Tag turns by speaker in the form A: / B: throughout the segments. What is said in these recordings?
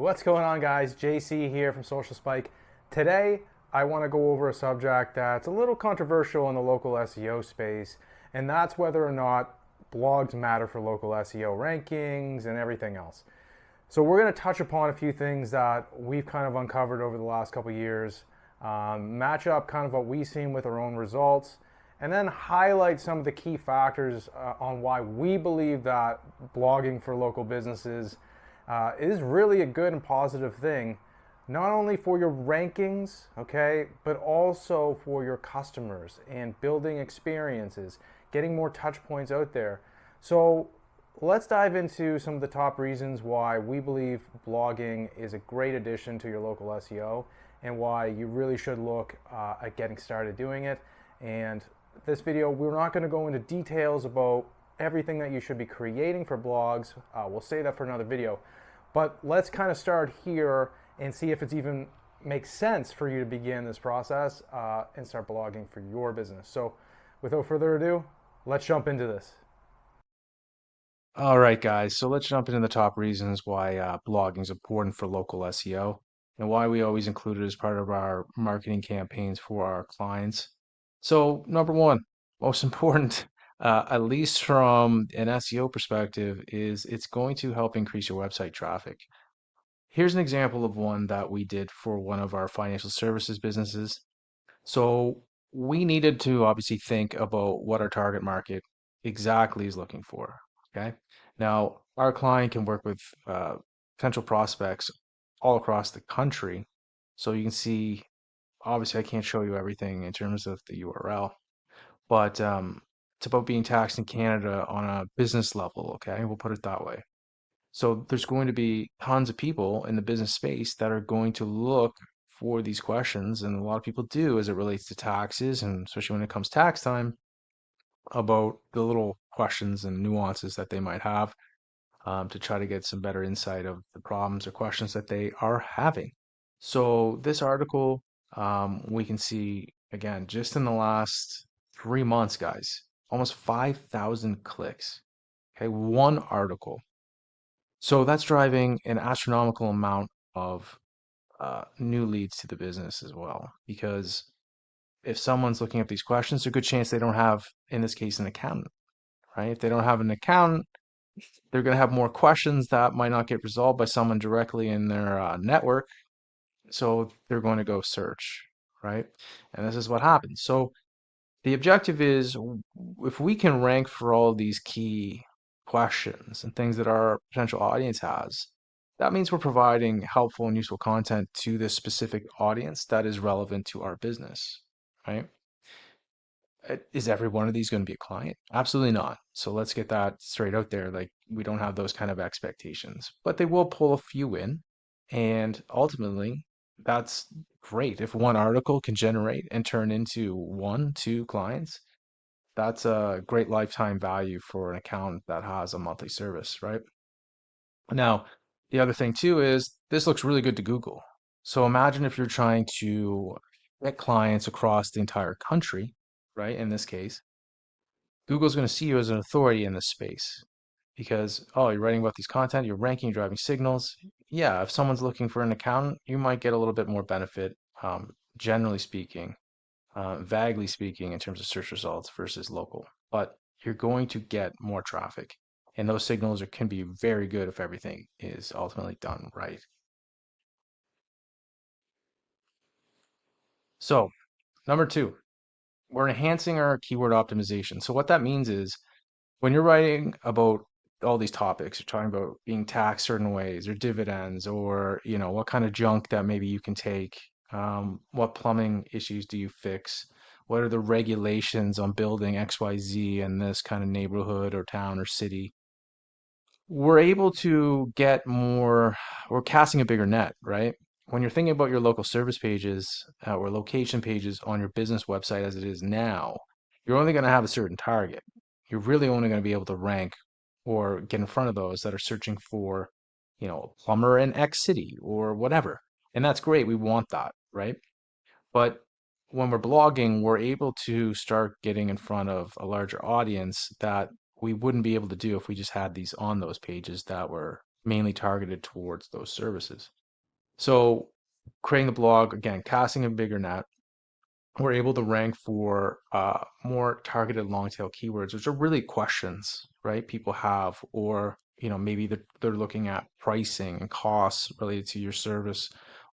A: What's going on, guys? JC here from Social Spike. Today, I want to go over a subject that's a little controversial in the local SEO space, and that's whether or not blogs matter for local SEO rankings and everything else. So we're going to touch upon a few things that we've kind of uncovered over the last couple of years, match up kind of what we've seen with our own results, and then highlight some of the key factors on why we believe that blogging for local businesses is really a good and positive thing, not only for your rankings, okay, but also for your customers and building experiences, getting more touch points out there. So let's dive into some of the top reasons why we believe blogging is a great addition to your local SEO and why you really should look at getting started doing it. And this video, we're not going to go into details about everything that you should be creating for blogs. We'll save that for another video. But let's kind of start here and see if it's even makes sense for you to begin this process and start blogging for your business. So without further ado, let's jump into this.
B: All right, guys. So let's jump into the top reasons why blogging is important for local SEO and why we always include it as part of our marketing campaigns for our clients. So, number one, most important, at least from an SEO perspective, is it's going to help increase your website traffic. Here's an example of one that we did for one of our financial services businesses. So, we needed to obviously think about what our target market exactly is looking for. Okay. Now, our client can work with potential prospects all across the country. So you can see, obviously, I can't show you everything in terms of the URL, but it's about being taxed in Canada on a business level. Okay. We'll put it that way. So there's going to be tons of people in the business space that are going to look for these questions. And a lot of people do as it relates to taxes, and especially when it comes tax time, about the little questions and nuances that they might have to try to get some better insight of the problems or questions that they are having. So this article, we can see again, just in the last 3 months, guys, almost 5,000 clicks. Okay, one article. So that's driving an astronomical amount of new leads to the business as well. Because if someone's looking up these questions, there's a good chance they don't have, in this case, an accountant, right? If they don't have an accountant, they're going to have more questions that might not get resolved by someone directly in their network. So they're going to go search, right? And this is what happens. So the objective is if we can rank for all these key questions and things that our potential audience has, that means we're providing helpful and useful content to this specific audience that is relevant to our business, right? Is every one of these going to be a client? Absolutely not. So let's get that straight out there. Like, we don't have those kind of expectations, but they will pull a few in. And ultimately, that's great. If one article can generate and turn into 1, 2 clients, that's a great lifetime value for an account that has a monthly service, right? Now, the other thing too is this looks really good to Google. So imagine if you're trying to get clients across the entire country, right? In this case, Google's going to see you as an authority in this space because, oh, you're writing about these content, you're ranking, you're driving signals. Yeah, if someone's looking for an accountant, you might get a little bit more benefit, generally speaking, vaguely speaking, in terms of search results versus local. But you're going to get more traffic. And those signals can be very good if everything is ultimately done right. So, number two, we're enhancing our keyword optimization. So what that means is when you're writing about all these topics, you're talking about being taxed certain ways or dividends or, what kind of junk that maybe you can take, what plumbing issues do you fix? What are the regulations on building XYZ in this kind of neighborhood or town or city? We're able to get more, we're casting a bigger net, right? When you're thinking about your local service pages or location pages on your business website as it is now, you're only going to have a certain target. You're really only going to be able to rank or get in front of those that are searching for, a plumber in X city or whatever. And that's great. We want that, right? But when we're blogging, we're able to start getting in front of a larger audience that we wouldn't be able to do if we just had these on those pages that were mainly targeted towards those services. So creating the blog, again, casting a bigger net, we're able to rank for more targeted long tail keywords, which are really questions, right? People have, or maybe they're looking at pricing and costs related to your service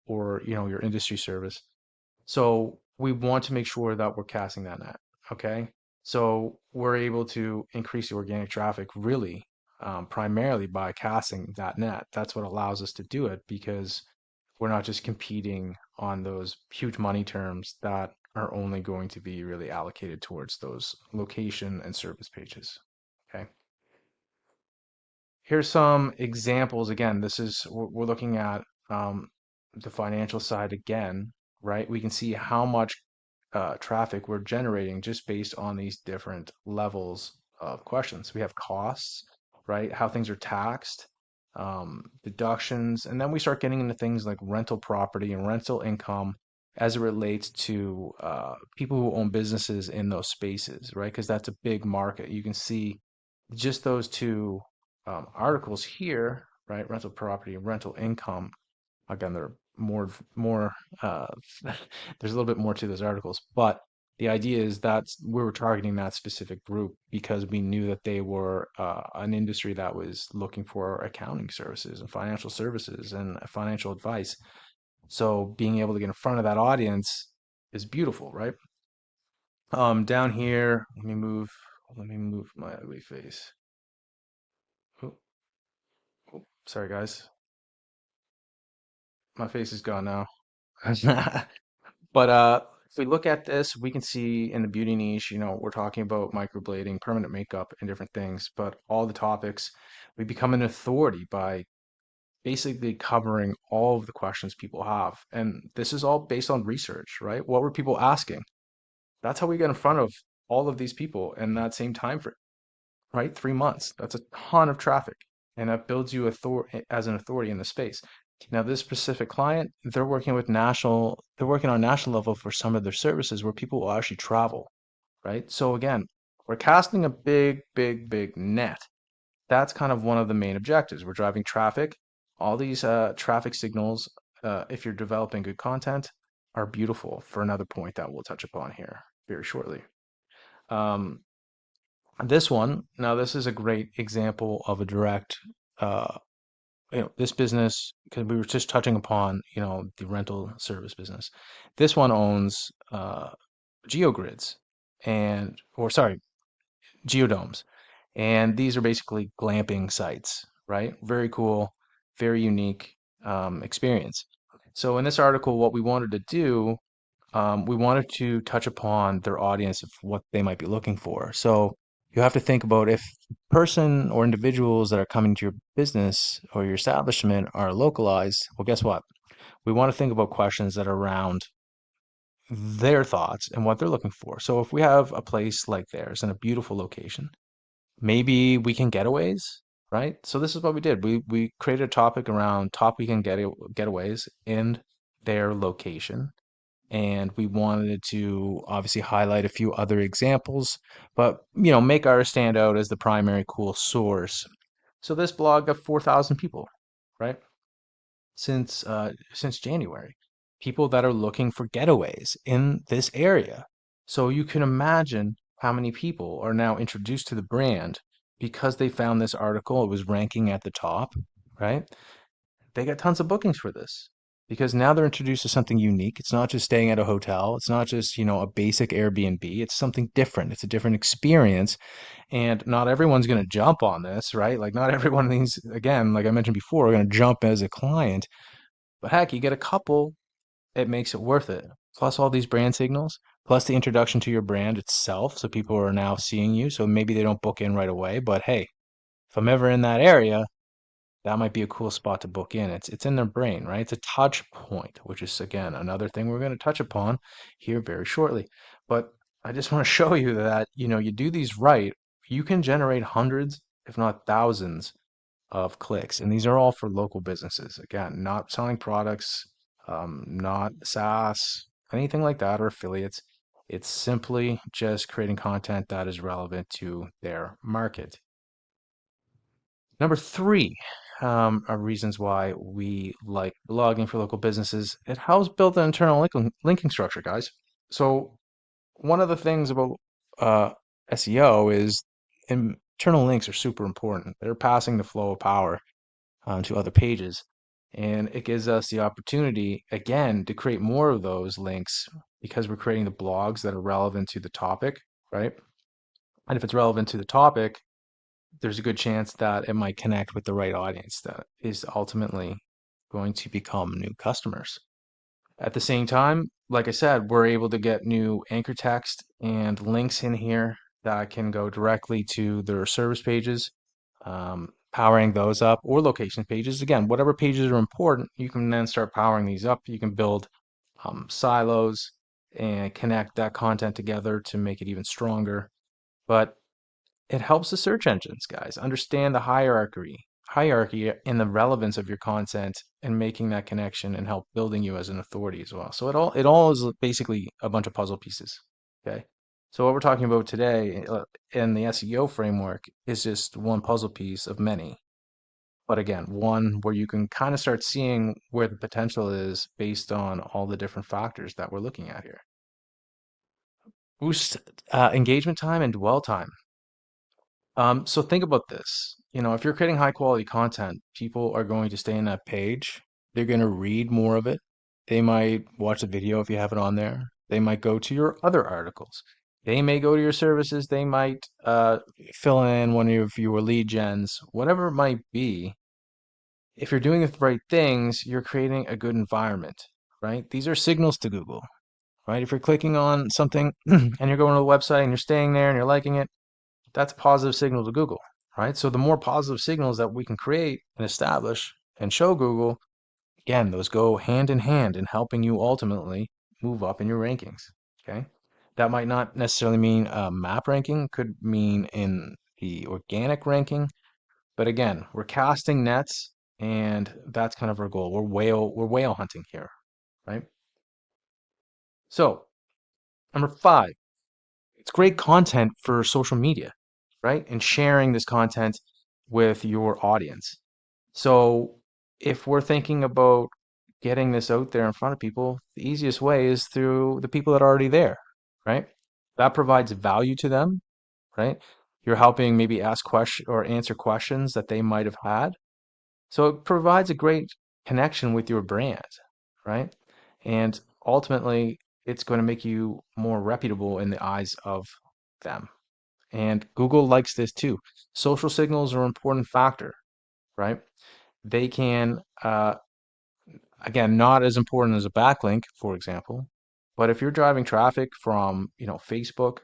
B: or your industry service. So we want to make sure that we're casting that net. Okay. So we're able to increase the organic traffic really primarily by casting that net. That's what allows us to do it because we're not just competing on those huge money terms that are only going to be really allocated towards those location and service pages. Okay. Here's some examples. Again, this is we're looking at the financial side again, right? We can see how much traffic we're generating just based on these different levels of questions. We have costs, right? How things are taxed, deductions, and then we start getting into things like rental property and rental income as it relates to people who own businesses in those spaces, right? Because that's a big market. You can see just those two articles here, right? Rental property and rental income. Again, they're more. There's a little bit more to those articles, but the idea is that we were targeting that specific group because we knew that they were an industry that was looking for accounting services and financial services and financial advice. So being able to get in front of that audience is beautiful, right? Down here, let me move my ugly face. Oh, oh, sorry guys, my face is gone now. But if we look at this, we can see in the beauty niche, we're talking about microblading, permanent makeup, and different things. But all the topics, we become an authority by basically covering all of the questions people have. And this is all based on research, right? What were people asking? That's how we get in front of all of these people in that same time frame, right? 3 months. That's a ton of traffic, and that builds you as an authority in the space. Now, this specific client, they're working on national level for some of their services where people will actually travel, right? So again, we're casting a big, big, big net. That's kind of one of the main objectives. We're driving traffic. All these traffic signals, if you're developing good content, are beautiful for another point that we'll touch upon here very shortly. Um, this one, now this is a great example of a direct, uh, this business, because we were just touching upon, the rental service business. This one owns geogrids or sorry, geodomes. And these are basically glamping sites, right? Very cool, very unique experience. So in this article, what we wanted to do we wanted to touch upon their audience of what they might be looking for. So you have to think about if person or individuals that are coming to your business or your establishment are localized, well, guess what? We want to think about questions that are around their thoughts and what they're looking for. So if we have a place like theirs in a beautiful location, maybe weekend getaways, right? So this is what we did. We created a topic around top weekend getaways in their location, and we wanted to obviously highlight a few other examples, but make ours stand out as the primary cool source. So this blog got 4,000 people, right? Since January, people that are looking for getaways in this area. So you can imagine how many people are now introduced to the brand because they found this article. It was ranking at the top, right? They got tons of bookings for this because now they're introduced to something unique. It's not just staying at a hotel. It's not just, a basic Airbnb. It's something different. It's a different experience. And not everyone's going to jump on this, right? Like not everyone of these, again, like I mentioned before, are going to jump as a client. But heck, you get a couple, it makes it worth it. Plus all these brand signals, plus the introduction to your brand itself. So people are now seeing you. So maybe they don't book in right away, but hey, if I'm ever in that area, that might be a cool spot to book in. It's in their brain, right? It's a touch point, which is again another thing we're going to touch upon here very shortly. But I just want to show you that, you do these right, you can generate hundreds, if not thousands, of clicks. And these are all for local businesses. Again, not selling products, not SaaS, anything like that, or affiliates. It's simply just creating content that is relevant to their market. Number three, are reasons why we like blogging for local businesses. It helps build an internal linking structure, guys. So one of the things about uh, SEO is internal links are super important. They're passing the flow of power to other pages. And it gives us the opportunity, again, to create more of those links because we're creating the blogs that are relevant to the topic, right? And if it's relevant to the topic, there's a good chance that it might connect with the right audience that is ultimately going to become new customers. At the same time, like I said, we're able to get new anchor text and links in here that can go directly to their service pages, powering those up, or location pages. Again, whatever pages are important, you can then start powering these up. You can build silos and connect that content together to make it even stronger. But it helps the search engines, guys, understand the hierarchy and the relevance of your content and making that connection and help building you as an authority as well. So it all is basically a bunch of puzzle pieces. Okay. So what we're talking about today in the SEO framework is just one puzzle piece of many. But again, one where you can kind of start seeing where the potential is based on all the different factors that we're looking at here. Boost engagement time and dwell time. So think about this. If you're creating high quality content, people are going to stay in that page. They're going to read more of it. They might watch a video if you have it on there. They might go to your other articles. They may go to your services. They might fill in one of your lead gens, whatever it might be. If you're doing the right things, you're creating a good environment, right? These are signals to Google, right? If you're clicking on something and you're going to the website and you're staying there and you're liking it, that's a positive signal to Google, right? So the more positive signals that we can create and establish and show Google, again, those go hand in hand in helping you ultimately move up in your rankings. Okay. That might not necessarily mean map ranking, could mean in the organic ranking. But again, we're casting nets and that's kind of our goal. We're whale hunting here, right? So number five, it's great content for social media, right? And sharing this content with your audience. So if we're thinking about getting this out there in front of people, the easiest way is through the people that are already there, right? That provides value to them, right? You're helping maybe ask questions or answer questions that they might have had. So it provides a great connection with your brand, right? And ultimately, it's going to make you more reputable in the eyes of them. And Google likes this too. Social signals are an important factor, right? They can, again, not as important as a backlink, for example, but if you're driving traffic from, Facebook,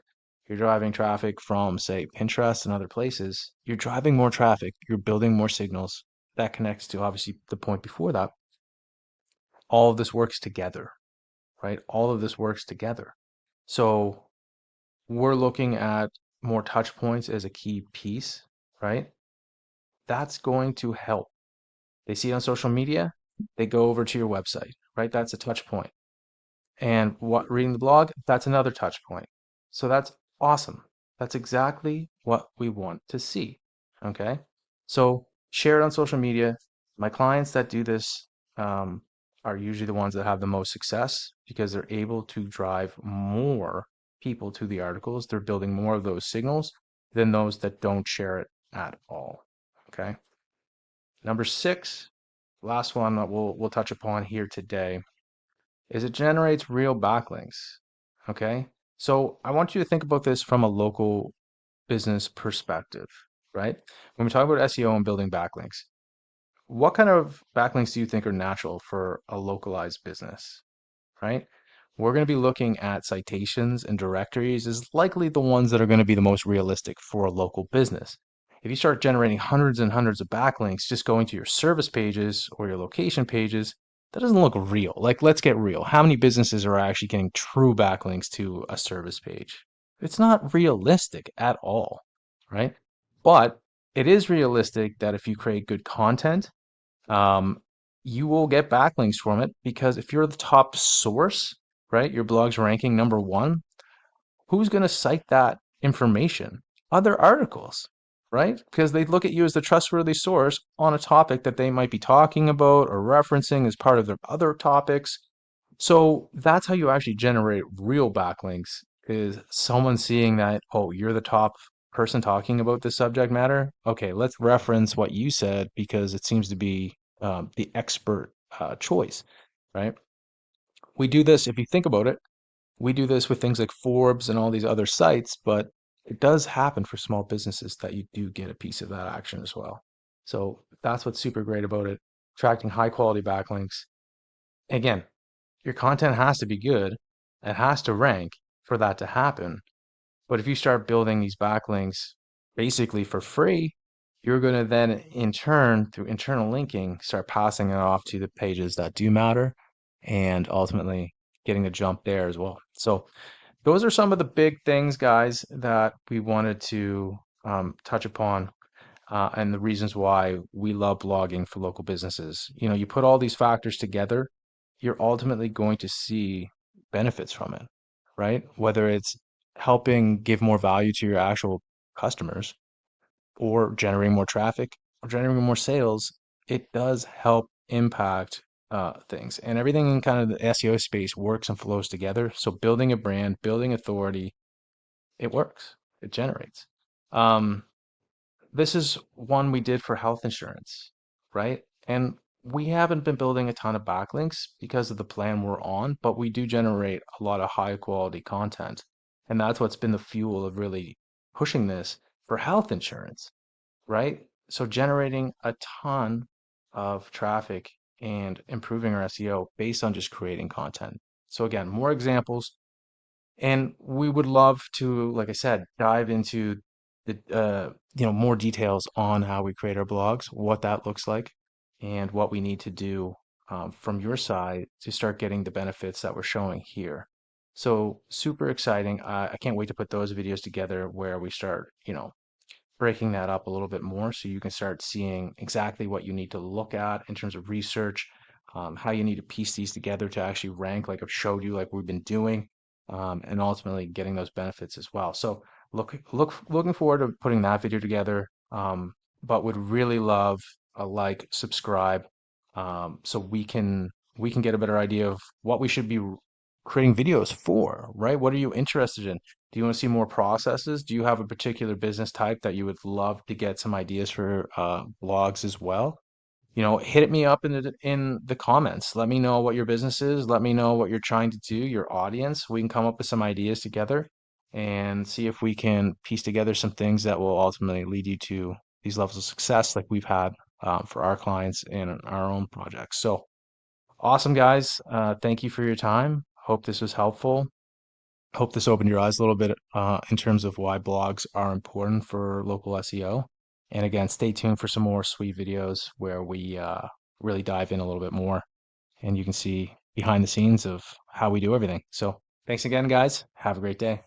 B: you're driving traffic from, say, Pinterest and other places, you're driving more traffic, you're building more signals. That connects to obviously the point before that. All of this works together, right? All of this works together. So we're looking at more touch points as a key piece, right? That's going to help. They see it on social media, they go over to your website, right? That's a touch point. And what reading the blog, that's another touch point. So that's awesome. That's exactly what we want to see. Okay. So share it on social media. My clients that do this are usually the ones that have the most success because they're able to drive more people to the articles. They're building more of those signals than those that don't share it at all. Okay. Number six, last one that we'll touch upon here today is it generates real backlinks. Okay. So I want you to think about this from a local business perspective, right? When we talk about SEO and building backlinks, what kind of backlinks do you think are natural for a localized business, right? We're going to be looking at citations and directories as likely the ones that are going to be the most realistic for a local business. If you start generating hundreds and hundreds of backlinks just going to your service pages or your location pages, that doesn't look real. Like, let's get real. How many businesses are actually getting true backlinks to a service page? It's not realistic at all, right? But it is realistic that if you create good content, um, you will get backlinks from it because if you're the top source, right, your blog's ranking number one, who's going to cite that information? Other articles, right? Because they look at you as the trustworthy source on a topic that they might be talking about or referencing as part of their other topics. So that's how you actually generate real backlinks, is someone seeing that, oh, you're the top person talking about this subject matter. Okay, let's reference what you said because it seems to be the expert choice, right? We do this, if you think about it, we do this with things like Forbes and all these other sites, but it does happen for small businesses that you do get a piece of that action as well. So that's what's super great about it, attracting high quality backlinks. Again, your content has to be good. It has to rank for that to happen. But if you start building these backlinks basically for free, you're going to then, in turn, through internal linking, start passing it off to the pages that do matter and ultimately getting a jump there as well. So, those are some of the big things, guys, that we wanted to touch upon and the reasons why we love blogging for local businesses. You know, you put all these factors together, you're ultimately going to see benefits from it, right? Whether it's helping give more value to your actual customers or generating more traffic or generating more sales, it does help impact things. And everything in kind of the SEO space works and flows together. So building a brand, building authority, it works, it generates. Um, this is one we did for health insurance, right? And we haven't been building a ton of backlinks because of the plan we're on, but we do generate a lot of high quality content. And that's what's been the fuel of really pushing this for health insurance, right? So generating a ton of traffic and improving our SEO based on just creating content. So again, more examples, and we would love to, like I said, dive into the more details on how we create our blogs, what that looks like, and what we need to do from your side to start getting the benefits that we're showing here. So super exciting. I can't wait to put those videos together where we start, breaking that up a little bit more so you can start seeing exactly what you need to look at in terms of research, how you need to piece these together to actually rank, like I've showed you, like we've been doing, and ultimately getting those benefits as well. So looking forward to putting that video together, but would really love a like, subscribe, so we can get a better idea of what we should be creating videos for, right? What are you interested in? Do you want to see more processes? Do you have a particular business type that you would love to get some ideas for blogs as well? Hit me up in the comments. Let me know what your business is. Let me know what you're trying to do, your audience. We can come up with some ideas together and see if we can piece together some things that will ultimately lead you to these levels of success like we've had for our clients and our own projects. So awesome, guys. Thank you for your time. Hope this was helpful. Hope this opened your eyes a little bit in terms of why blogs are important for local SEO. And again, stay tuned for some more sweet videos where we really dive in a little bit more and you can see behind the scenes of how we do everything. So thanks again, guys. Have a great day.